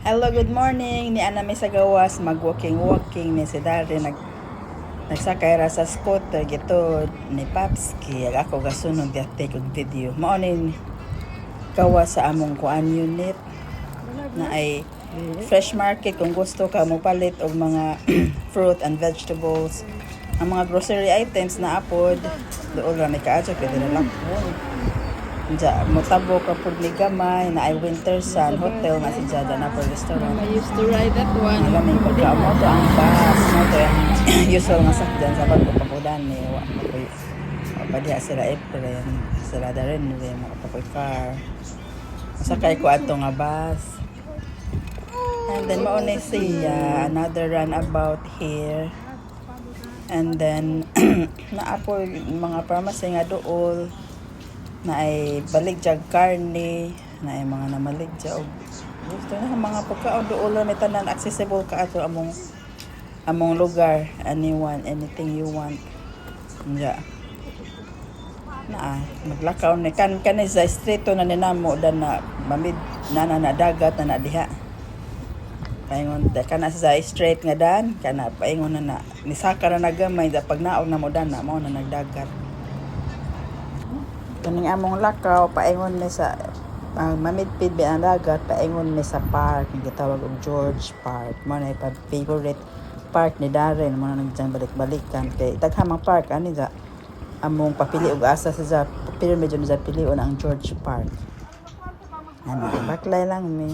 Hello, good morning. Ni ana may sa gawas mag-walking ni si Dari nagsakay ra sa scooter gito ni Papski. Ako gasunod dati kog video. Mao ni gawas sa among kuan unit na ay fresh market kung gusto ka mo palit og mga fruit and vegetables. Ang mga grocery items na apod doon ra may kaadyo pwede na lang. Diya, mutabo ka po ni Gamay na ay Winter Sun Hotel nga si Jada na po restaurant. I used to ride that one. Malamig pagkamoto ang bus. Moto yung usual nga sakyan sa bago papudan ni Padiha sila April. Sila da rin rin makapakoy car. Masakay ko ato nga bus. And then maunay siya. Another runabout here. And then naapo mga pharmacy nga dool na ay baligya karne na ay mga namaligya og gusto na mga pagkaon doon may tanan accessible ka ato among lugar, anything you want ja na maglakaw ni kan sa streeto na ninamo dan na mamid na dagat na diha paingon kana sa straight nga dan kana paingon na nisaka na nagamay da pag naog na mo dan na mao na nagdagat. Kaning among lakaw paingon ni sa mamidpid bi ang dagat paingon ni sa park nga gitawag og George Park. Mao na pa favorite park ni Darren mo na nagjan balik-balikan kay daghamang park ani sa among papili og asa sa pero medyo na pilion ang George Park. Ano baklay lang mi.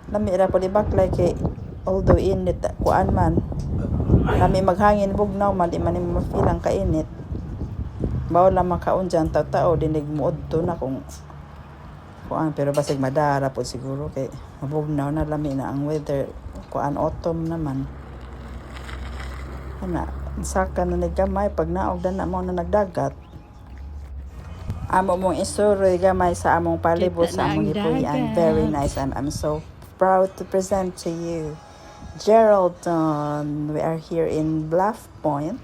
Lami ra po di baklay kay although init kuan man. Kami maghangin bugnaw man di man mo feel ang kainit. Bawo lang makaon dyan, tao-tao, dinig mo to na kung pero basig madara po siguro kay mabugnaw na lami na ang weather kuan autumn naman ana saka na naggamay pag naog na mo na nagdagat amo mong isuro gamay sa among palibot sa among gipuy-an. Very nice. I'm so proud to present to you Geraldton. We are here in Bluff Point.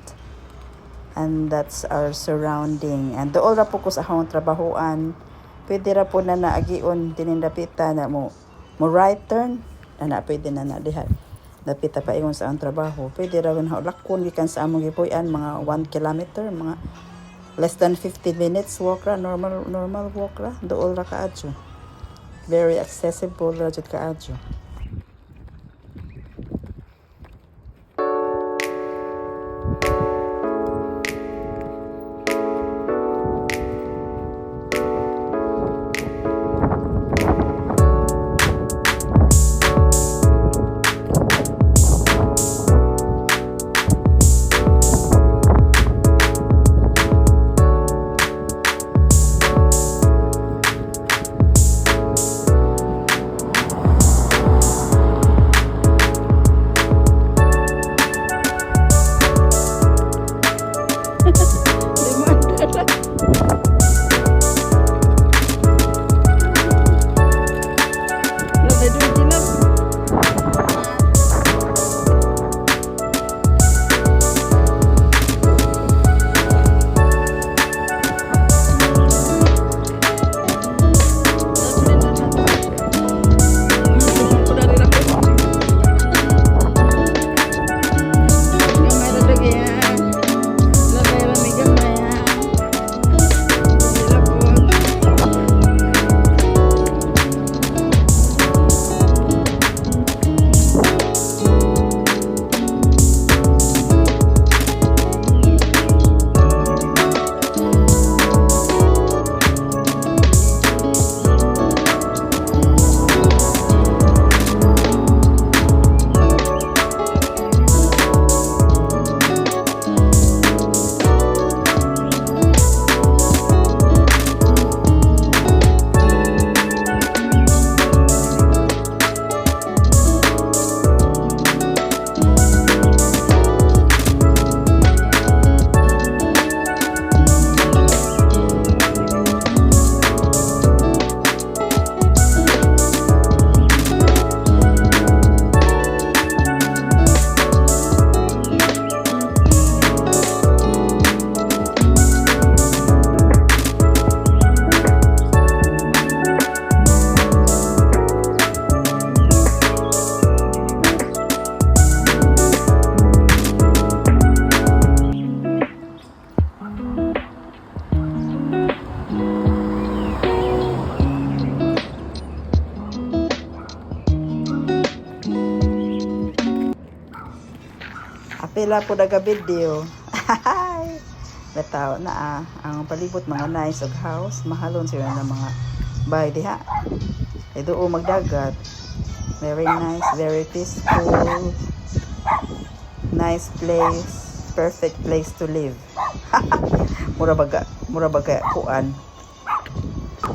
And that's our surrounding. And doon ra po ko sa akong trabahoan. Pwede ra po na naagion dinindapita na mo right turn. Na pwede na diha. Dapita pa ingon sa ang trabaho. Pwede ra na lakon gikan sa among gipuy-an mga 1 kilometer, mga less than 15 minutes walk ra, normal walk ra. Doon ra kaadyo. Very accessible ra jud kaadyo. Apila po daga video. Betaw na ang palibot mga nice og house, mahalon sila ng mga bahay diha. Ay doo magdagat. Very nice, very peaceful. Nice place, perfect place to live. mura baga kuan.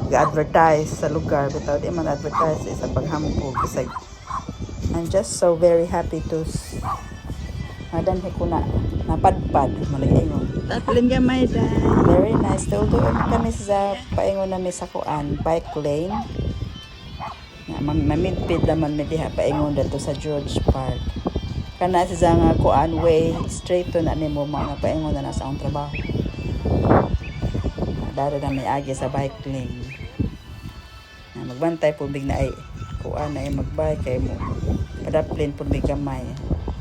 Ga-advertise sa lugar bitaw di man advertise sa paghampo bisag. I'm just so very happy to madanhi ko na napadpad malaingon. Tatlin gamay da. Very nice. Doon kami sa paingon na sa kuan, bike lane. Na mamidpid naman mi diha paingon dato sa George Park. Kana sa nga kuan way straight to na nimo mga paingon na nasa ang trabaho. Daro na may agi sa bike lane. Na magbantay po big na ay kuan na ay magbike kay mo. Padaplin po big gamay.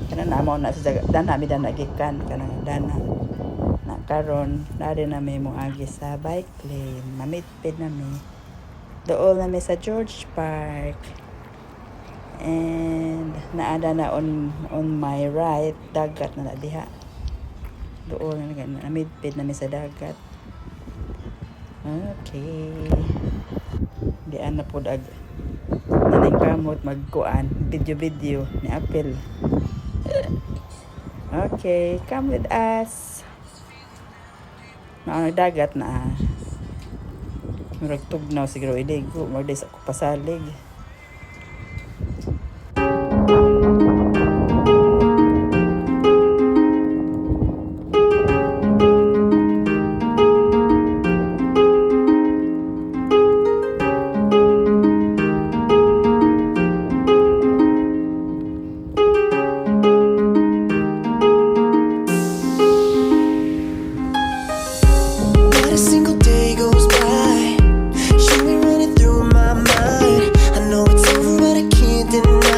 Kana na mo na sa dana mi dana gikan kana dana. Na karon dari na may mo agi sa bike lane. Mamitpid na mi. Dool na mi sa George Park. And naada na on my right dagat na diha. Dool na midpid na mi sa dagat. Okay. Di ana pod ag naning kamot magkuan video ni Apil. Okay, come with us. Na dagat na. Murag tugnaw siguro iligo, magdis ako pasalig. Not a single day goes by, you ain't running through my mind. I know it's over, but I can't deny.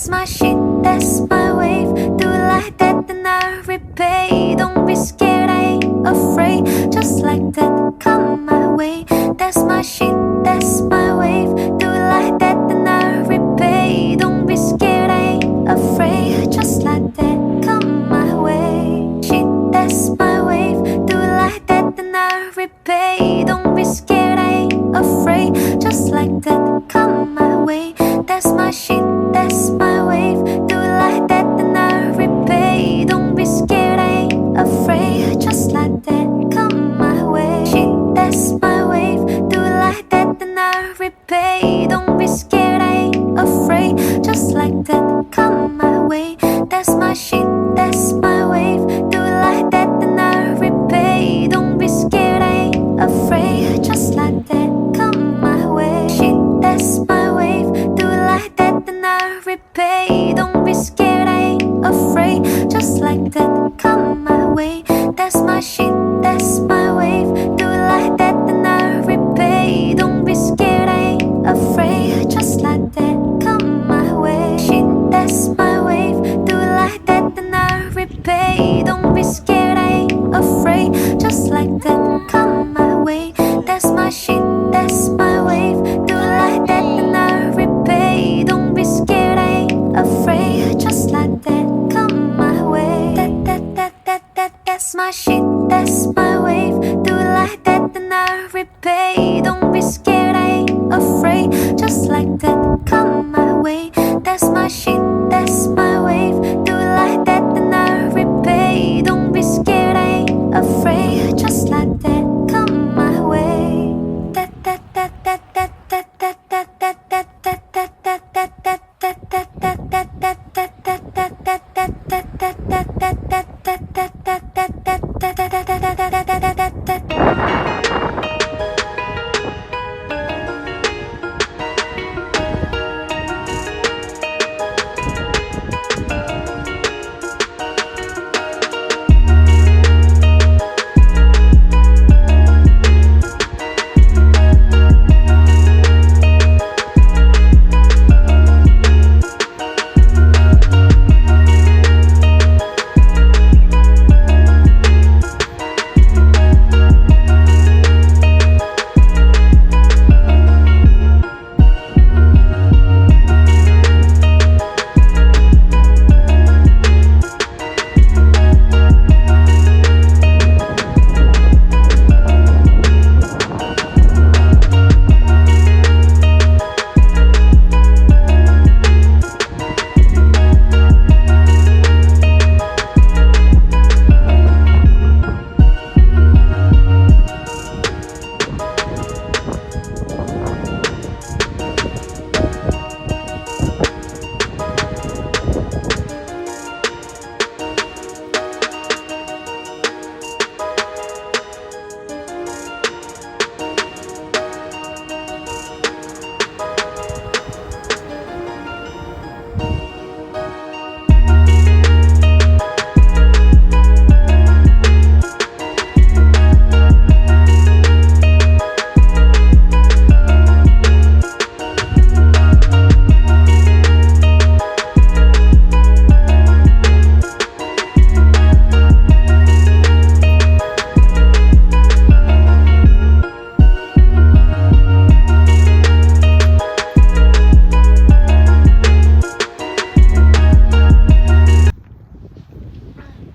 That's my shit, that's my wave. Do it like that, then I repay. Don't be scared, I ain't afraid. Just like that, come my way. That's my shit, that's my wave. Do it like that, then I repay. Don't be scared, I ain't afraid. Just like that, come my way. Shit, that's my wave. Do it like that, then I repay. Don't be scared, I ain't afraid. Just like that, come my way. That's my shit, that's my wave. Do it like that, then I repay. Don't be scared, I ain't afraid. Just like that, come my way. Shit, that's my wave. Do it like that, then I repay. Don't be scared, I ain't afraid. Just like that, come my way. That's my shit, that's my wave. Do it like that, then I repay. Don't be scared, I ain't afraid. Just like that, come my way. Shit, that's my wave. Do it like that, then I repay. Don't be scared, I ain't afraid. Just like that, come my way. That's my shit, that's my wave. Do it like that, then I repay. Don't be scared, I ain't afraid. Just like that, come my way. Shit, that's my wave. Do it like that, then I repay. Don't be scared, I ain't afraid. Just like that, come my way. That's my shit, that's my wave. Do it like that, then I repay. Don't be scared, I ain't afraid. Just like that, come my way. That's my shit, that's my wave. Do it like that, then I repay. Don't be scared, I ain't afraid. Just like that, come my way. That's my shit, that's my wave. Do it like that, then I repay. Don't be scared, I ain't afraid. Just like that, come my way.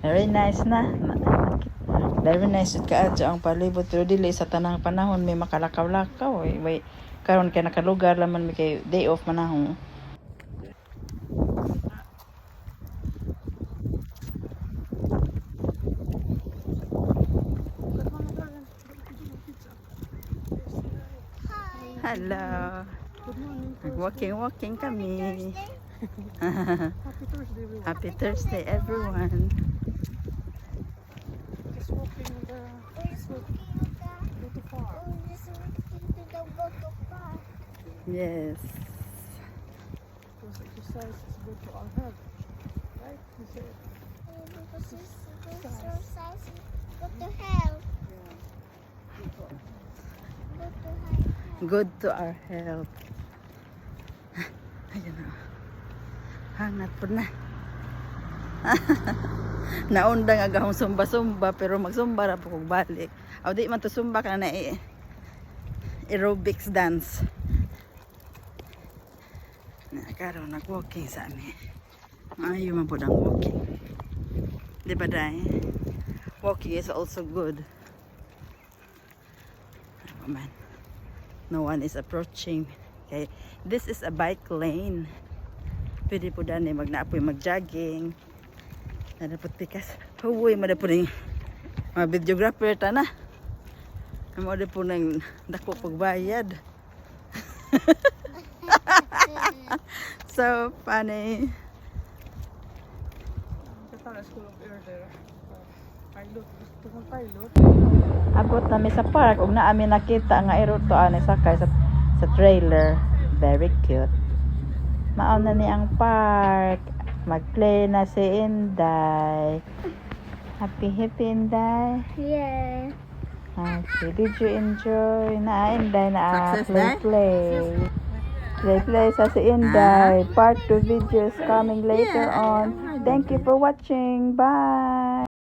Very nice na. Very nice it kaadto ang palibot pero dili sa tanang panahon may makalakaw-lakaw eh. May karon kay nakalugar laman may kay day off manahon. Hello. Walking kami. Happy Thursday, everyone. Happy Thursday everyone. Just walking in the go to farm. Yes. Because exercise is good to our health, right? You say it. Good to our health. Ayun na. Hangat po na. Naundang agahong sumba-sumba pero magsumba ra po kog balik. Aw di man to sumba ka na aerobics dance. Na karon nag-walking sa ani. Maayo man po ang walking. Di ba dai? Walking is also good. Oh, man. No one is approaching. Okay. This is a bike lane. Pwede po dani magnaapoy mag-jogging. Ada po tikas. Huwag mo na po rin mga videographer ta na. Mo na po nang dako pagbayad. So funny. Katara School of Air there. Pilot. Gusto kong pilot. Abot na mi sa park ug naa mi nakita nga eroto ani sakay sa trailer. Very cute. Mao na ni ang park. Mag-play na si Inday. Happy Inday. Yeah. Okay, did you enjoy? Na Inday na Success, play sa si Inday. Part 2 videos coming later on. Thank you for watching. Bye.